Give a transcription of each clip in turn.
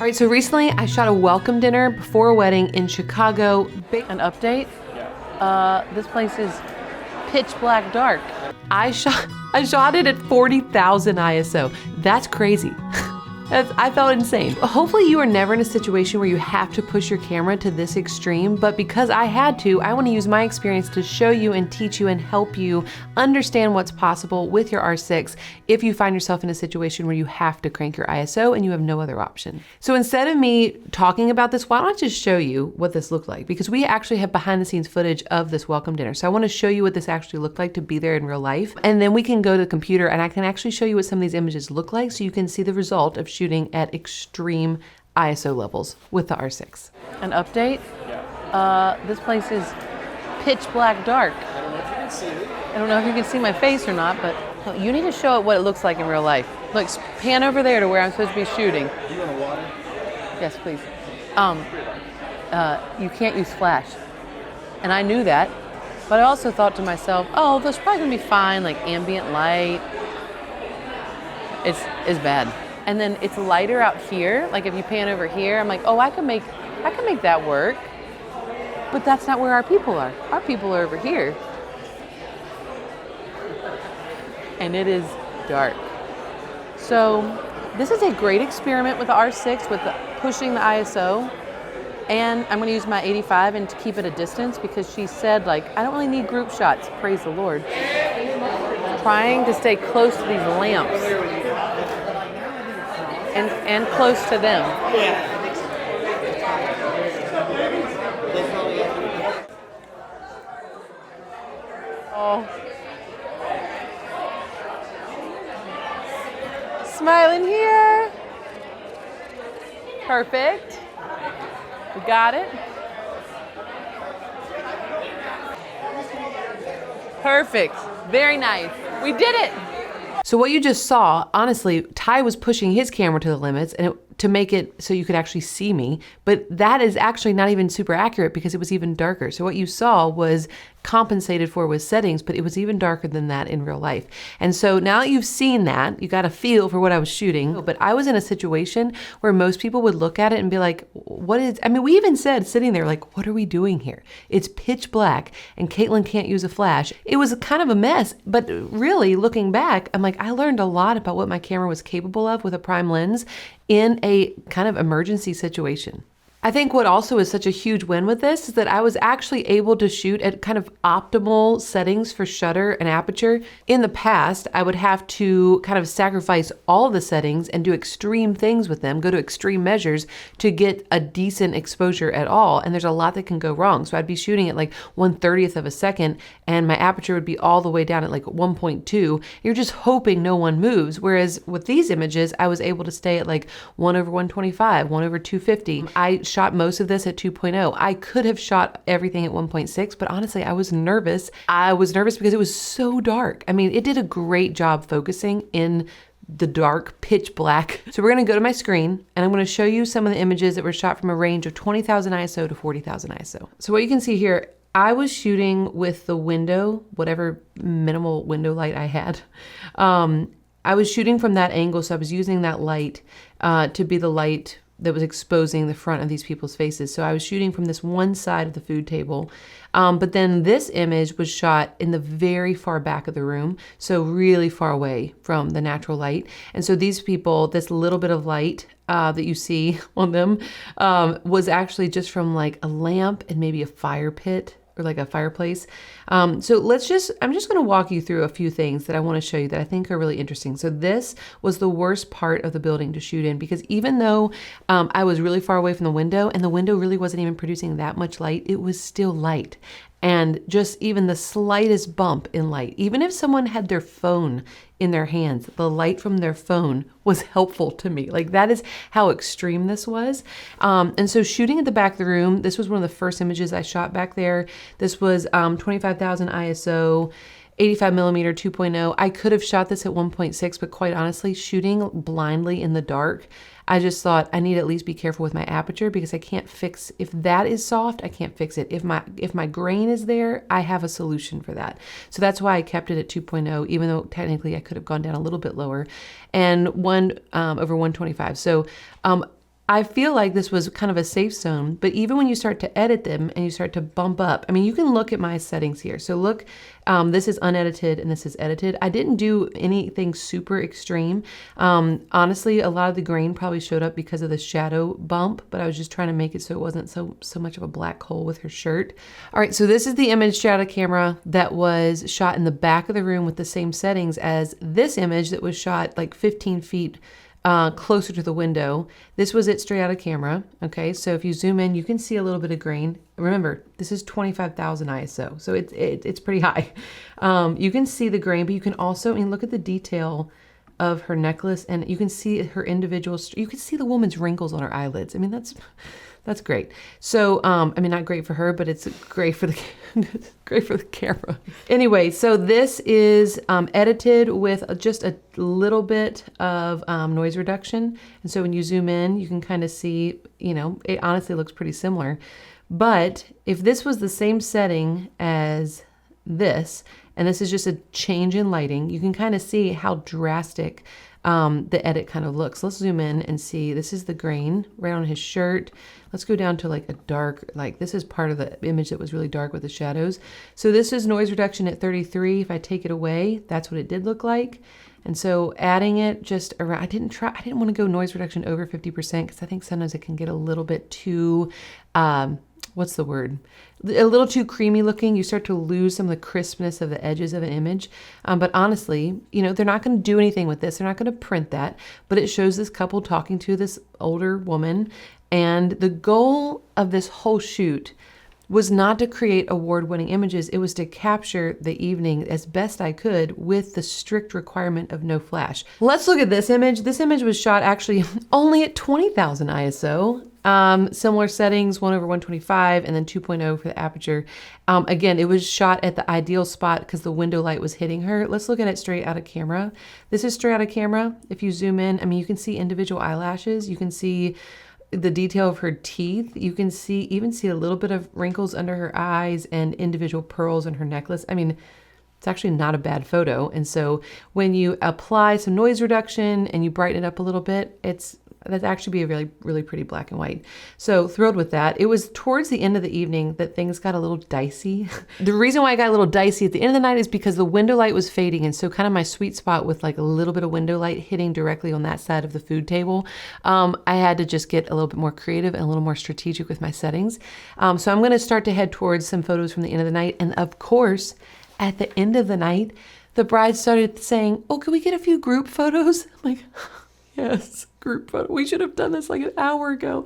All right, so recently I shot a welcome dinner before a wedding in Chicago. An update? This place is pitch black dark. I shot it at 40,000 ISO. That's crazy. I felt insane. Hopefully you are never in a situation where you have to push your camera to this extreme, but because I had to, I want to use my experience to show you and teach you and help you understand what's possible with your R6 if you find yourself in a situation where you have to crank your ISO and you have no other option. So instead of me talking about this, why don't I just show you what this looked like? Because we actually have behind the scenes footage of this welcome dinner. So I want to show you what this actually looked like to be there in real life. And then we can go to the computer and I can actually show you what some of these images look like so you can see the result of shooting at extreme ISO levels with the R6. An update? This place is pitch black dark. I don't know if you can see me. I don't know if you can see my face or not, but you need to show it what it looks like in real life. Look, pan over there to where I'm supposed to be shooting. Do you want water? Yes, please. You can't use flash. And I knew that, but I also thought to myself, oh, there's probably gonna be fine, like ambient light. It's bad. And then it's lighter out here. Like if you pan over here, I'm like, oh, I can make that work. But that's not where our people are. Our people are over here. And it is dark. So this is a great experiment with the R6 with pushing the ISO. And I'm gonna use my 85 and to keep it a distance because she said like, I don't really need group shots, praise the Lord. Trying to stay close to these lamps. And close to them. Oh. Smiling here. Perfect. We got it. Perfect. Very nice. We did it. So what you just saw, honestly, Ty was pushing his camera to the limits and to make it so you could actually see me, but that is actually not even super accurate because it was even darker. So what you saw was compensated for with settings, but it was even darker than that in real life. And so now that you've seen that, you got a feel for what I was shooting, but I was in a situation where most people would look at it and be like, we even said sitting there like, what are we doing here? It's pitch black and Katelyn can't use a flash. It was kind of a mess, but really looking back, I'm like, I learned a lot about what my camera was capable of with a prime lens in a kind of emergency situation. I think what also is such a huge win with this is that I was actually able to shoot at kind of optimal settings for shutter and aperture. In the past, I would have to kind of sacrifice all of the settings and do extreme things with them, go to extreme measures to get a decent exposure at all. And there's a lot that can go wrong. So I'd be shooting at like 1/30th of a second and my aperture would be all the way down at like 1.2. You're just hoping no one moves. Whereas with these images, I was able to stay at like 1/125, 1/250. I shot most of this at 2.0. I could have shot everything at 1.6, but honestly, I was nervous. I was nervous because it was so dark. I mean, it did a great job focusing in the dark, pitch black. So we're gonna go to my screen and I'm gonna show you some of the images that were shot from a range of 20,000 ISO to 40,000 ISO. So what you can see here, I was shooting with the window, whatever minimal window light I had. I was shooting from that angle, so I was using that light to be the light that was exposing the front of these people's faces. So I was shooting from this one side of the food table. But then this image was shot in the very far back of the room. So really far away from the natural light. And so these people, this little bit of light that you see on them was actually just from like a lamp and maybe a fire pit or like a fireplace. I'm just gonna walk you through a few things that I wanna show you that I think are really interesting. So this was the worst part of the building to shoot in because even though I was really far away from the window and the window really wasn't even producing that much light, it was still light. And just even the slightest bump in light, even if someone had their phone in their hands, the light from their phone was helpful to me. Like that is how extreme this was. And so shooting at the back of the room, this was one of the first images I shot back there. This was 25,000 ISO, 85 millimeter 2.0. I could have shot this at 1.6, but quite honestly, shooting blindly in the dark, I just thought I need to at least be careful with my aperture because I can't fix, if that is soft, I can't fix it. If my grain is there, I have a solution for that. So that's why I kept it at 2.0, even though technically I could have gone down a little bit lower, and 1/125. So I feel like this was kind of a safe zone, but even when you start to edit them and you start to bump up, I mean, you can look at my settings here. So look, this is unedited and this is edited. I didn't do anything super extreme. Honestly, a lot of the grain probably showed up because of the shadow bump, but I was just trying to make it so it wasn't so much of a black hole with her shirt. All right, so this is the image straight out of camera that was shot in the back of the room with the same settings as this image that was shot like 15 feet closer to the window. This was it straight out of camera. Okay, so if you zoom in, you can see a little bit of grain. Remember, this is 25,000 ISO, so it's pretty high. You can see the grain, but you can also, I mean, look at the detail of her necklace, and you can see her individual. You can see the woman's wrinkles on her eyelids. I mean, that's great. So, I mean, not great for her, but it's great for the great for the camera. Anyway, so this is edited with just a little bit of noise reduction. And so when you zoom in, you can kind of see, you know, it honestly looks pretty similar. But if this was the same setting as this, and this is just a change in lighting, you can kind of see how drastic the edit kind of looks. Let's zoom in and see. This is the grain right on his shirt. Let's go down to like a dark, like this is part of the image that was really dark with the shadows. So this is noise reduction at 33. If I take it away, that's what it did look like. And so adding it just around, I didn't want to go noise reduction over 50% because I think sometimes it can get a little bit too, what's the word? A little too creamy looking. You start to lose some of the crispness of the edges of an image. But honestly, you know, they're not going to do anything with this. They're not going to print that, but it shows this couple talking to this older woman. And the goal of this whole shoot was not to create award-winning images. It was to capture the evening as best I could with the strict requirement of no flash. Let's look at this image. This image was shot actually only at 20,000 ISO. Similar settings, 1/125 and then 2.0 for the aperture. Again, it was shot at the ideal spot because the window light was hitting her. Let's look at it straight out of camera. This is straight out of camera. If you zoom in, I mean, you can see individual eyelashes. You can see the detail of her teeth. You can even see a little bit of wrinkles under her eyes and individual pearls in her necklace. I mean, it's actually not a bad photo. And so when you apply some noise reduction and you brighten it up a little bit, that's actually be a really, really pretty black and white. So thrilled with that. It was towards the end of the evening that things got a little dicey. The reason why I got a little dicey at the end of the night is because the window light was fading. And so kind of my sweet spot with like a little bit of window light hitting directly on that side of the food table. I had to just get a little bit more creative and a little more strategic with my settings. So I'm going to start to head towards some photos from the end of the night. And of course, at the end of the night, the bride started saying, "Oh, can we get a few group photos?" I'm like, yes, group photo. We should have done this like an hour ago.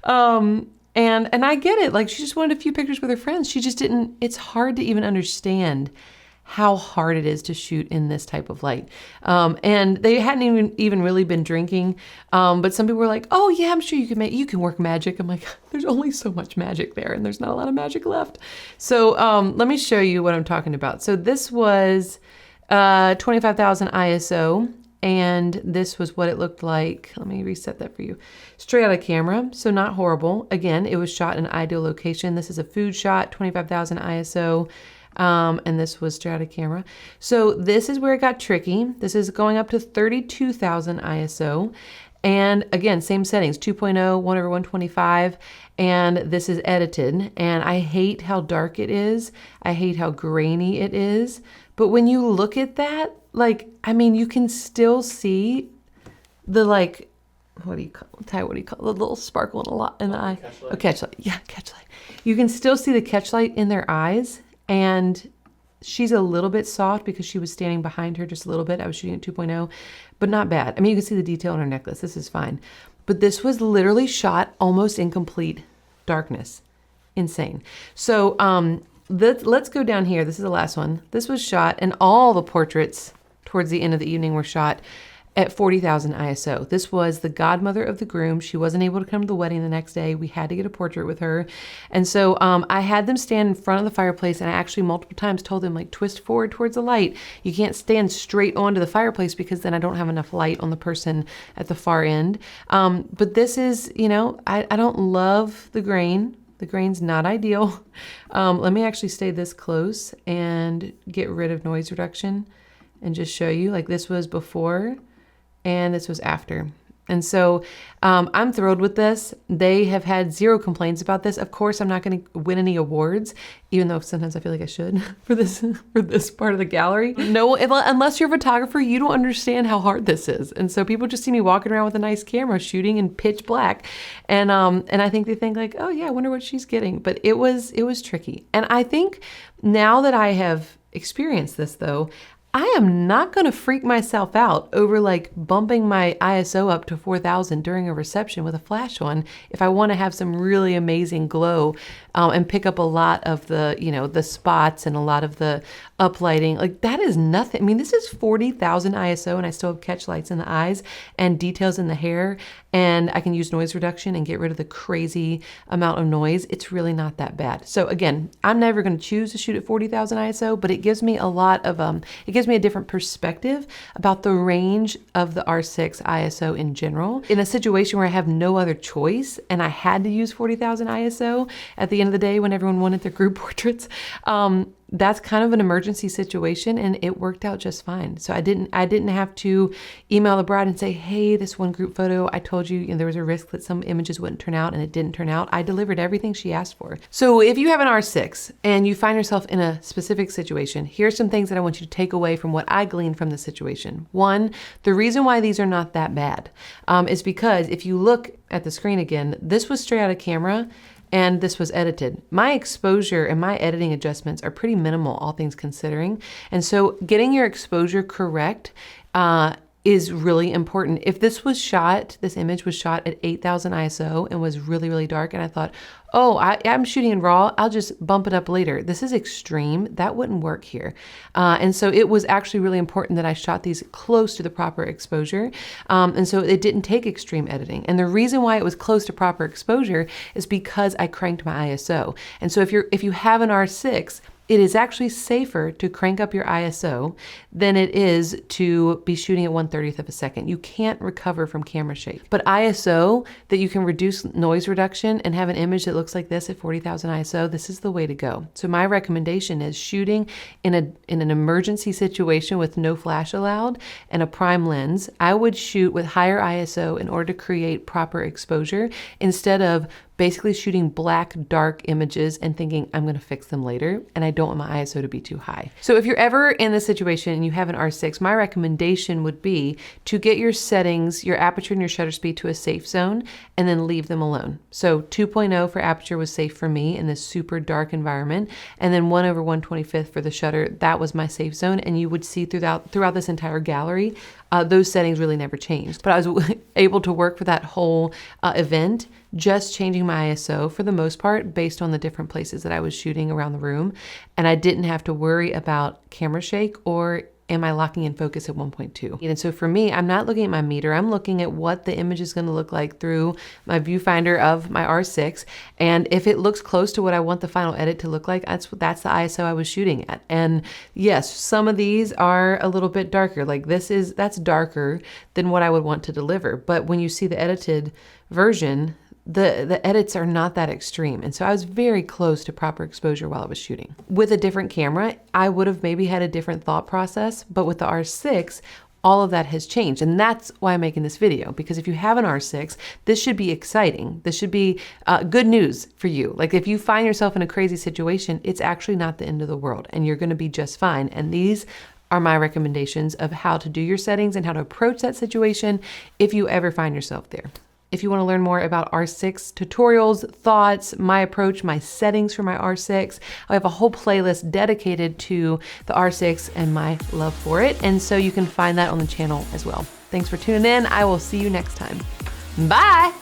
And I get it. Like she just wanted a few pictures with her friends. She just didn't, it's hard to even understand how hard it is to shoot in this type of light. And they hadn't even really been drinking. But some people were like, "Oh yeah, I'm sure you can work magic." I'm like, there's only so much magic there and there's not a lot of magic left. So let me show you what I'm talking about. So this was 25,000 ISO. And this was what it looked like. Let me reset that for you. Straight out of camera, so not horrible. Again, it was shot in an ideal location. This is a food shot, 25,000 ISO. And this was straight out of camera. So this is where it got tricky. This is going up to 32,000 ISO. And again, same settings, 2.0, 1/125. And this is edited. And I hate how dark it is. I hate how grainy it is. But when you look at that, like, I mean, you can still see the, like, what do you call the little sparkle in the eye? Catchlight. Oh, catchlight. Yeah, catchlight. You can still see the catchlight in their eyes. And she's a little bit soft because she was standing behind her just a little bit. I was shooting at 2.0, but not bad. I mean, you can see the detail on her necklace. This is fine. But this was literally shot almost in complete darkness. Insane. So let's go down here. This is the last one. This was shot, and all the portraits towards the end of the evening were shot at 40,000 ISO. This was the godmother of the groom. She wasn't able to come to the wedding the next day. We had to get a portrait with her. And so I had them stand in front of the fireplace, and I actually multiple times told them, like, twist forward towards the light. You can't stand straight onto the fireplace because then I don't have enough light on the person at the far end. But this is, you know, I don't love the grain. The grain's not ideal. Let me actually stay this close and get rid of noise reduction and just show you, like, this was before and this was after. And so I'm thrilled with this. They have had zero complaints about this. Of course, I'm not going to win any awards, even though sometimes I feel like I should for this part of the gallery. No, unless you're a photographer, you don't understand how hard this is. And so people just see me walking around with a nice camera shooting in pitch black. And I think they think like, oh yeah, I wonder what she's getting. But it was tricky. And I think now that I have experienced this though, I am not going to freak myself out over like bumping my ISO up to 4,000 during a reception with a flash on if I want to have some really amazing glow and pick up a lot of the, the spots and a lot of the uplighting. Like that is nothing. I mean, this is 40,000 ISO and I still have catch lights in the eyes and details in the hair, and I can use noise reduction and get rid of the crazy amount of noise. It's really not that bad. So again, I'm never going to choose to shoot at 40,000 ISO, but it gives me a lot of, it gives me a different perspective about the range of the R6 ISO in general. In a situation where I have no other choice and I had to use 40,000 ISO at the end of the day when everyone wanted their group portraits, that's kind of an emergency situation, and it worked out just fine. So I didn't have to email the bride and say, hey, this one group photo, I told you, there was a risk that some images wouldn't turn out, and it didn't turn out. I delivered everything she asked for. So if you have an R6 and you find yourself in a specific situation, here's some things that I want you to take away from what I gleaned from the situation. One, the reason why these are not that bad is because if you look at the screen again, this was straight out of camera, and this was edited. My exposure and my editing adjustments are pretty minimal, all things considering. And so getting your exposure correct is really important. If this image was shot at 8,000 ISO and was really, really dark, and I thought, oh, I'm shooting in RAW, I'll just bump it up later. This is extreme. That wouldn't work here. And so it was actually really important that I shot these close to the proper exposure. And so it didn't take extreme editing. And the reason why it was close to proper exposure is because I cranked my ISO. And so if you have an R6, it is actually safer to crank up your ISO than it is to be shooting at 1/30th of a second. You can't recover from camera shake. But ISO, that you can reduce noise reduction and have an image that looks like this at 40,000 ISO, this is the way to go. So my recommendation is shooting in an emergency situation with no flash allowed and a prime lens. I would shoot with higher ISO in order to create proper exposure instead of basically shooting black, dark images and thinking I'm going to fix them later, and I don't want my ISO to be too high. So if you're ever in this situation and you have an R6, my recommendation would be to get your settings, your aperture and your shutter speed to a safe zone, and then leave them alone. So 2.0 for aperture was safe for me in this super dark environment, and then 1/125th for the shutter, that was my safe zone, and you would see throughout this entire gallery, those settings really never changed. But I was able to work for that whole event, just changing my ISO for the most part based on the different places that I was shooting around the room. And I didn't have to worry about camera shake or am I locking in focus at 1.2. And so for me, I'm not looking at my meter. I'm looking at what the image is going to look like through my viewfinder of my R6. And if it looks close to what I want the final edit to look like, that's the ISO I was shooting at. And yes, some of these are a little bit darker. Like that's darker than what I would want to deliver. But when you see the edited version, the edits are not that extreme. And so I was very close to proper exposure while I was shooting. With a different camera, I would have maybe had a different thought process, but with the R6, all of that has changed. And that's why I'm making this video, because if you have an R6, this should be exciting. This should be good news for you. Like if you find yourself in a crazy situation, it's actually not the end of the world and you're gonna be just fine. And these are my recommendations of how to do your settings and how to approach that situation if you ever find yourself there. If you want to learn more about R6 tutorials, thoughts, my approach, my settings for my R6, I have a whole playlist dedicated to the R6 and my love for it. And so you can find that on the channel as well. Thanks for tuning in. I will see you next time. Bye.